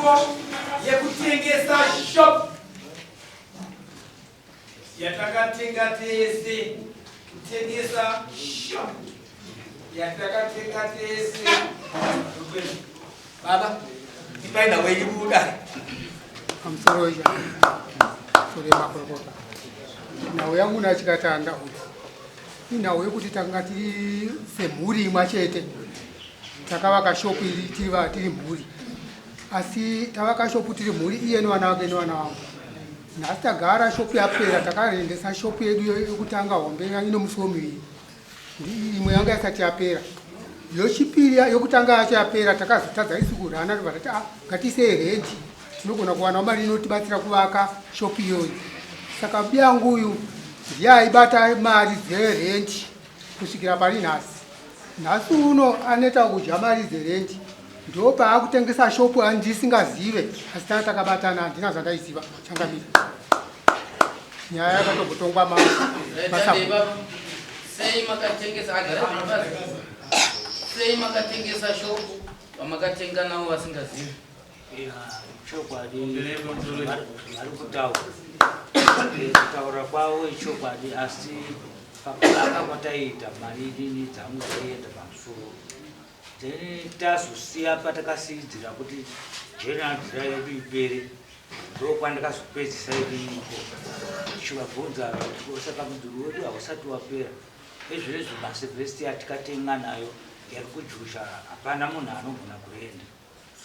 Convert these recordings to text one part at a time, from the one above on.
shopo yekutengesa shop yatakatenga tese kutengesa shop yatakatenga tese baba ipaina wejibuda amsoroja sore makorokota nawe yangu nachikatanda uyu nawe kuti tangati semhuri mwachete takavaka shopu iri tiri mhuri asi tavaka shopu tiri mhuri iye nevana vake nevana vangu nhasi tagara shopu yapera takarendesa shopu yedu yekutanga hombe ino musuwo miviri imwe yanga isati yapera yochipiri yokutanga yacho yapera takazotadza isikurana tobva tati ngatiisei rendi tinogona kuwanawo mari inotibatsira kuvaka shopu iyoyo saka biyangu uyu ndiye aibata mari dzerendi kusvikira pari nhasi uno anoita kudya mari dzerendi ndo paakutengesa shopu handisingazive asi tanga takabatana handina zvandaiziva changamiri nyaya yakatogotongwa sei makatengesa shopu vamakatenga navo vasingazivi chokwadi ari kutaura kwavo ichokwadi asi paakamotaita mari nini dzangu dzaienda pamusoro then tazosiya patakasiidzira kuti jenandira yedu ipere ndokwandikazopedzisa iriniko chivabvunza saka mudhuri wedu hausati wapera ezvezvo masevhesti atikatenga nayo yari kujusha hapana munhu anogona kuenda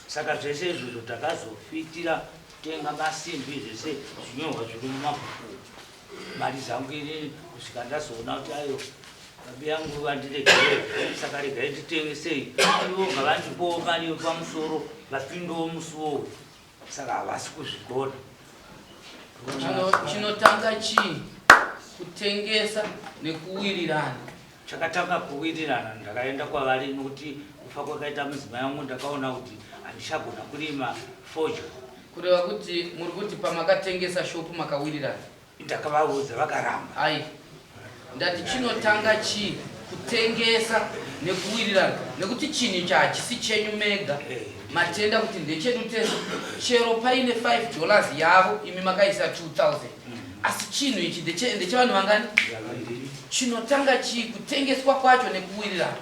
saka zvese izvozvo takazofitira kutenga masimbi zvese zvinyorwa zviri mumabhuku mari dzangu ini kusvika ndazoona kuti ayo babi yangu vandiregere saka regai nditengesei ivoga vandipowo mari yepamusoro vapindowo musuwo saka havasi kuzvigona chinotanga chii kutengesa nekuwirirana chakatanga kuwirirana ndakaenda kwavari nokuti kufa kwakaita mudzimai wangu ndakaona kuti handichagona kurima fojo kureva kuti muri kuti pamakatengesa shopu makawirirana ndakavaudza vakaramba ai ndati chinotanga chii kutengesa nekuwirirana nekuti chinhu chachisi chenyu mega matenda kuti ndechedu tese chero paine $5 yavo imi makaisa 2000 asi chinhu ichi ndechevanhu vangani chinotanga chii kutengeswa kwacho nekuwirirana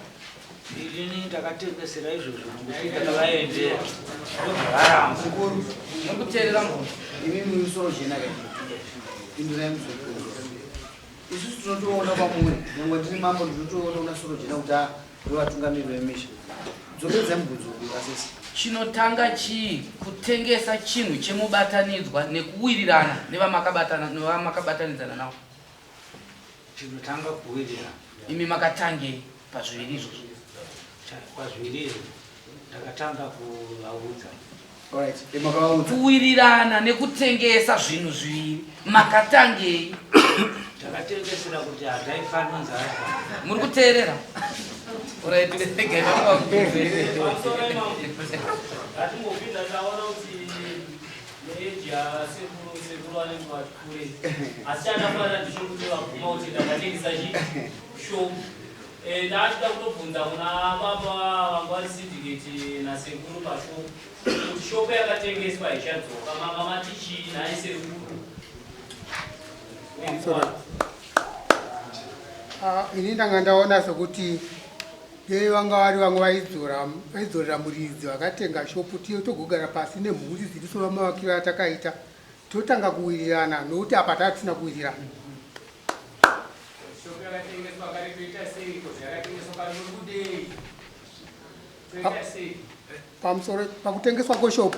ini ndakatengesera izvozvo nokuti ndakavaendera varamba nokuteerera mboni imi mumusoro jena indurai musoro isusu tinotoona kwamuri nyangwe ndiri mambo ndinotoona una soro jena kuti ndovatungamiriri vemisha dzokedzai mubvunzo asisi chinotanga chii kutengesa chinhu chemubatanidzwa nekuwirirana nevamakabatanidzana navo chinotanga kuwirirana imi makatangei pazviviri izvozvo pazviviri izvo ndakatanga kuvaudza kuwirirana nekutengesa zvinhu zviviri makatangei ndakatengesera kuti handaifanonza muri kuteerera atimbopinda taona kuti neeji yasekuru vanenge vakure asi andafanira ndichokuti vaguma kuti ndakatengesa shopu ndaachida kutobvunza kuna baba vangu vari sindiketi nasekuru pashopu kuti shopu yakatengeswa ichadzoka mama mati chii naye sekuru ini ndanga ndaona sekuti dei vanga vari vamwe vaidzorera muridzi vakatenga shopu tiyo togogara pasi nemhuri dziri sova mavakiro atakaita totanga kuwirirana nokuti apa tatisina kuwirirana pamusoro pakutengeswa kweshopu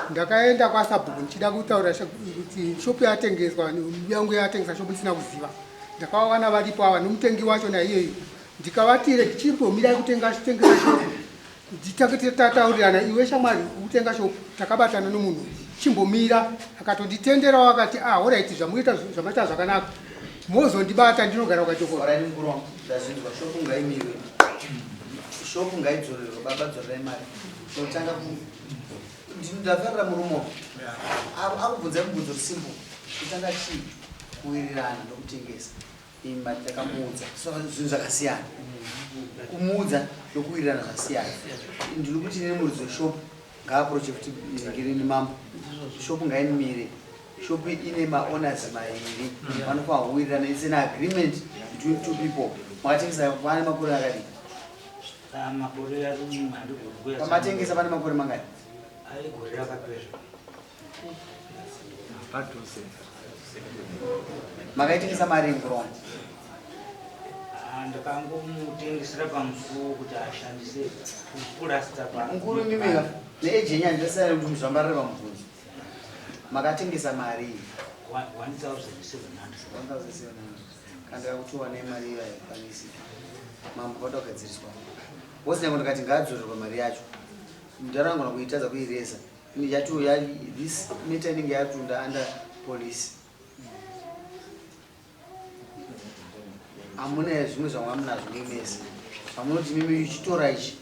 ndakaenda kwasabhuku ndichida kutaura kuti shopu yatengeswa yangu yatengesa shopu isina kuziva ndakawana varipo ava nomutengi wacho naiyeyo ndikavatire tichimbomirai kutengesa shopu nditataurirana iwe shamwari kutenga shopu takabatana nomunhu chimbomira akatonditenderawo akati oraiti zvamuita zvakanaka mozondibata ndinogara shopu ngaidzorerwa baba dzorerai mari totanga ndafarira murumo akubvunza mubvunzo rusimbo kutanga chii kuwirirana nokutengesa imari takamuudza zvinhu zvakasiyana kumuudza nokuwirirana zvasiyana ndiri kuti ine muridzi weshopu ngaaproche kuti ngirini mambo shopu ngainimire shopu ine maowners mairi vanofanira kuwirirana isina agreement between two people makatengesa pane makore akadii makore ari pamatengesa pane makore mangani aigore rakapera makaitengesa mari mukuru wangu ndakangomutengesera pamusuwo kuti ashandise kupurasta mukuru mimika neejenyi andisana kuti muzvambarire pamubvunzo makatengesa mari 1700 kandika kutiwa nemari iyo haikwanisi mambo pata kugadziriswa wosina kuti kati ngaadzorerwa mari yacho muntaraungana kuitadza kuireza yatiuya this mita inenge yatunda under police hamuna zvimwe zvamwamunazvo nemese hamunoti mimi ichitora ichi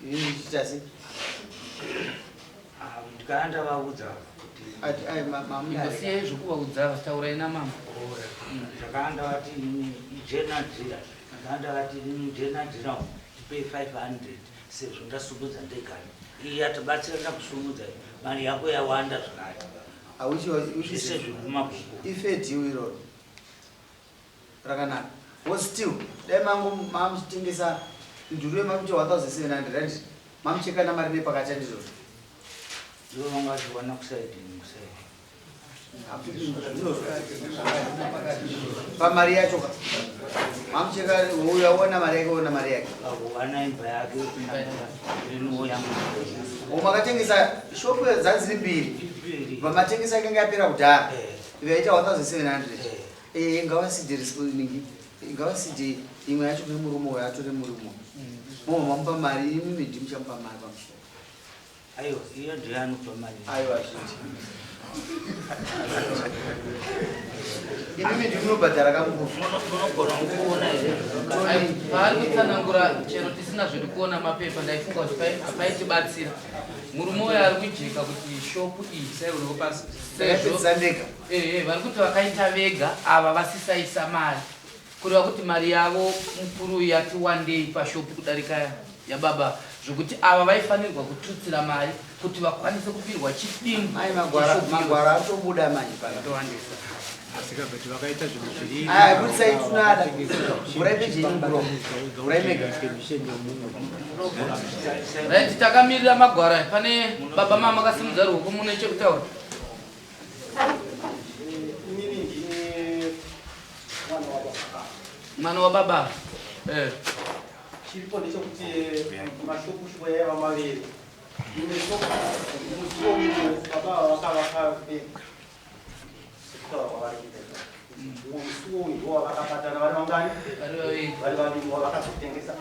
ini ichiita se ndikaanda vaudza ingosiyai zvokuvaudza vataurai namama zvakaanda vati ijenadhira ndakaanda vati ijenadhira tipei 500 sezvo ndasumudza ndegani iyi yatibatsira ndakusumudza mari yako yawanda zvakati zvise zvekumabhuku ifedhiwo iroro rakanaka wositil dai mangu mamuchitengesa nduru yemakuti 1700 mamucheka namari nepakati andizvo ndovangazviwana kusaidini pamari yacho ka mamucheka uyaona mari yake ona mari yake wana imba yake inoyangu makatengesa shopu dzanziri mbiri mamatengesa akanga yapera kudhara ikaita 1700 ngavasidhe imwe yacho kune murume uyo atore murume moma mamupa mari imwe ndimuchamupa mari pamusoro aiwa iyo ndiyo anopa mari aiwa zviti imimi ndimunobhadhara unogona kuona here paari kutsanangura chero tisina zviri kuona mapepa ndaifunga kuti paitibatsira murume uyo ari kujeka kuti shopu iyi sezvo ndega vari kuti vakaita vega ava vasisaisa mari kureva kuti mari yavo mukuru yati wandei pashopu kudarika yababa zvokuti ava vaifanirwa kututsira mari kuti vakwanise kupirwa chipingu magwara atobuda manje panatowandisa asikabati vakaita zvinhu zviri budisai tunada uraimega right takamirira magwara pane baba mama akasimudza ruoko mune chekutaura mwana wababa chiripo ndechekuti mashopu yaiva maviri imwe musiwo muno baba vakavaka musiwo uyu wavakabatana vari vangani vari vaviri wavakazotengesa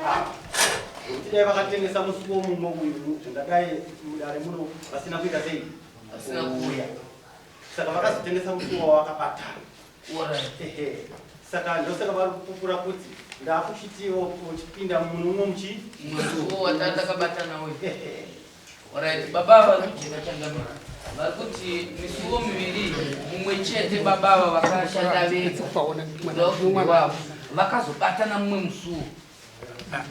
kuti dai vakatengesa musiwo muno uyu zvingadai mudare muno vasina kuita sei asina kuuya saka vakazotengesa musiwo wavakabatana saka ndosaka vari kupupura kuti ndakuchitiwo uchipinda muno muchi musiwo watandakabatana uyu alright baba vari kujeka changamira vari kuti misuwo miviri mumwe chete baba ava vakashanda vega vakazobatana mumwe musuwo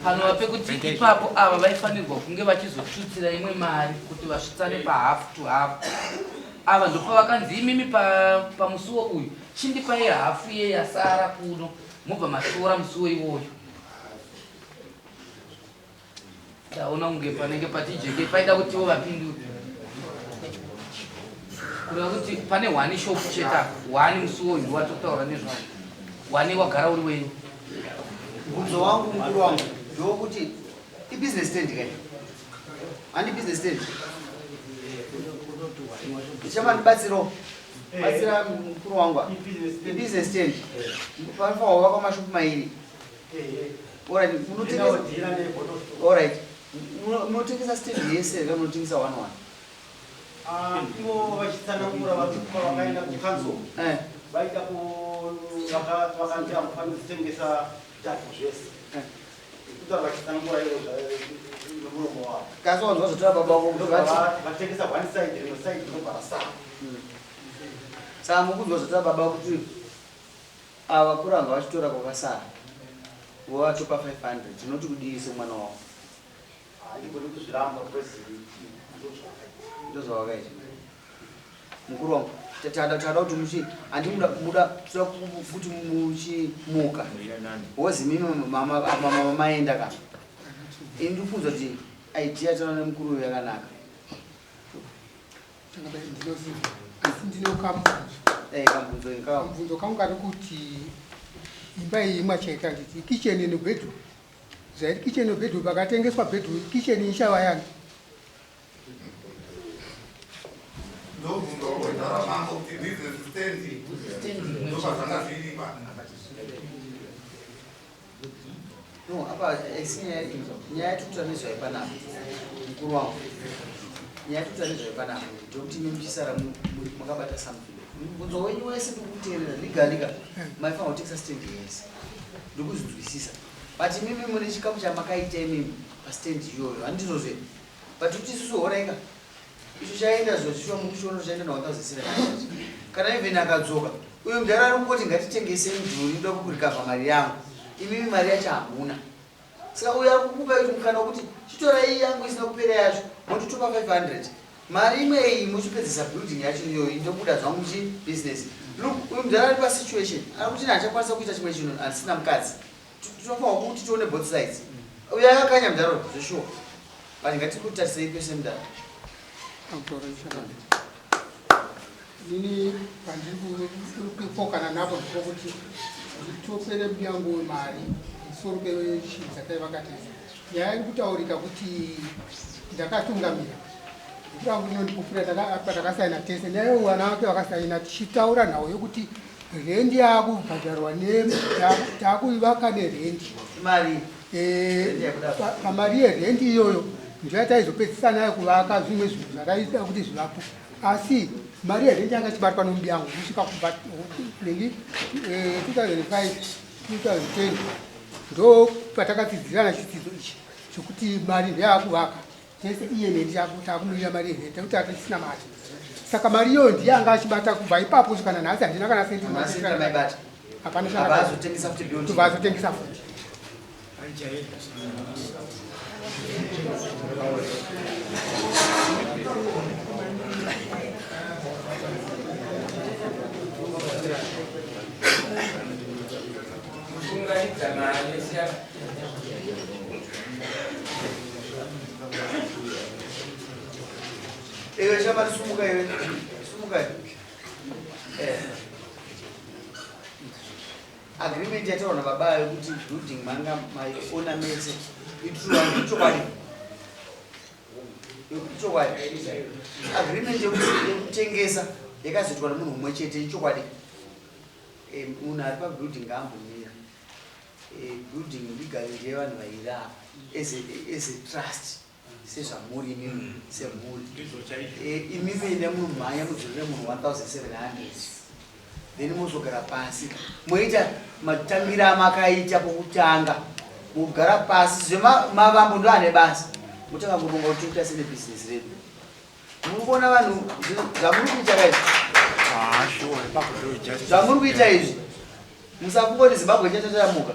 panova pekuti ipapo ava vaifanirwa kunge vachizotutsira imwe mari kuti vasvitsane pahafu to hafu ava ndopa vakanzi imimi pamusuwo uyu chindipai hafu ye yasara kuno mobva matora musuwo iwoyo ndaona kunge panenge patijeke paida kutiwo vapindure kureva kuti pane hwani shopu cheta hwani musuwo uyu watotaura nezvavo hwani wagara uri wenyu mubvunzo wangu mukuru wangu ndokuti ibusiness stand kai handi business stand ichamandibatsirawo batsira mukuru wangu ibusiness stand panofanirwa kuvakwa mashopu mairi alright munotengesa stand yese ka munotengesa 1 ivo vachitsanangura vakaenda kukanso vaita vakanzi hamufaniri kutengesa zvitatu zvese kutaura vachitsanangura iyo nomuromo wavo kasi wanzwa zvotora baba vatengesa one side rimwe side rinobva rasara saka mukunzwa zvotora baba kuti ava kuranga vachitora kwakasara vovatopa 500 tinoti kudii semwana wavo haigoni kuzviramba kwezii ndozvawakaita mukuru wangu tada kuti muda kuti muchimuka wozi mimi mama maenda kana ini ndikufunza kuti idea taona nemukuru yakanaka kamubvunzo kangu kari kuti imba iyi mwachaita nditi kicheni nebhedroom zvaiti kicheni nebhedroom pakatengeswa bedroom kicheni ichava yani no apa nyaya yatikuta nezvaipanapa mukuru wangu nyaya yatikuta nezvaipanapa ndokuti nemuchisara makabata something mubvunzo wenyu wese ndikuteerera ligalika maifanira kutekesa stand yese ndikuzvinzwisisa but mimi mune chikamu chamakaita imimi pastand iyoyo handizvozve but kuti isusu horaika icho chaenda zvozvishuwa mukushono chaenda na1700 kana even akadzoka uyu mudhara ari kungoti ngatitengese mudhuri ndoda kurikavha mari yangu imimi mari yacho hamuna saka uyu ari kukupa kuti mukana wekuti chitora iyi yangu isina kupera yacho monditopa 500 mari imwe iyi muchipedzisa building yacho iyoyi ndokuda zvangu muchibusiness look uyu mudhara ari pasituation ari kuti achakwanisa kuita chimwe chinhu asina mukadzi tinofanwa kuti tione both sides uyu akakanya mudhara zveshuwa but ngatikutarisei kwese mudhara nini pandiri kufokana napo ndikokuti nditopere myangu mari musoro pechinhu dzakaivakati nyaya iri kutaurika kuti ndakatungamira ndirangu inondikupira patakasaina tese nyaya vana vake vakasaina tichitaura nhau yokuti rendi yaakubhadharwa taakuvaka nerendi pamari yerendi iyoyo ndoyataizopedzisa nayo kuvaka zvimwe zvinhu zvakaita kuti zvivapo asi mari yerendi yanga chibatwa nomudyangu kusvika kulengi 2005 2010 ndo patakadzidzirana chidzidzo ichi chokuti mari ndeyaakuvaka tese iye nendi taakumurira mari yerendi nekuti hatisina mari saka mari iyoyo ndiye anga achibata kubva ipapo kusvikana nhasi handina kana sendi hapana azotengesa futi ewe chama sumuka ewe sumuka agreement yataona baba yokuti building manga maiona mese ituchokwadi agreement yekutengesa yakazoitwa nemunhu mumwe chete ichokwadi munhu ari pabuilding ambomira building legally ndeyevanhu vairi apa as a trust sezvamuri imimi semhuri imimi nemunhu mhanya mudzorere munhu 1700 then muzogara pasi moita matambiro amakaita pokutanga mugara pasi zvemavambo ndo ane basa mutanga kuronga kuti toita sene business redu muri kuona vanhu zvamuri kuita kaizvi zvamuri kuita izvi musafungoti zimbabwe chatatamuka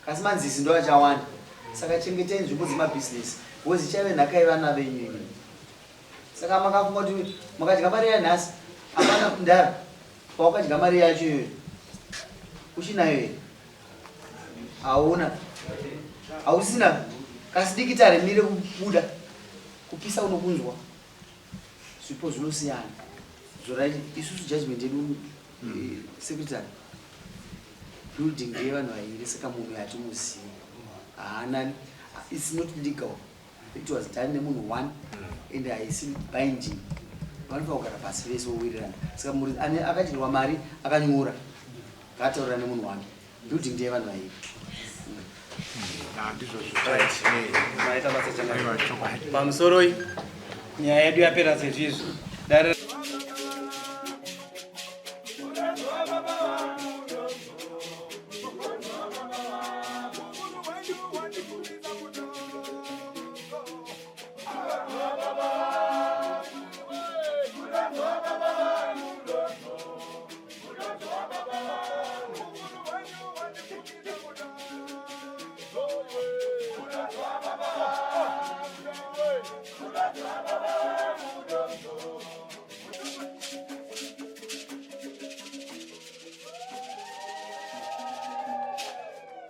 kasi manzisi ndo achawanda saka chengetei nzvimbo dzemabusiness wozi chave nhaka yevana venyu saka makafunga kuti makadya mari yanhasi hapana kundara paukadya mari yacho iyoyo uchinayo here hauna hausina kasidikitare mire kubuda kupisa unokunzwa zvipo zvinosiyana zvoraiti isusu judgment yedu secretary building ndeyevanhu vairi saka munhu yatimuzivi haana it's not legal it was done nemunhu one and haisi binding vanofanira kugara pasi vese vowirirana saka munhu akadyirwa mari akanyora ngaataurira nemunhu one building ndeyevanhu vairi pamusoro nyaya yedu yapera sezvizvo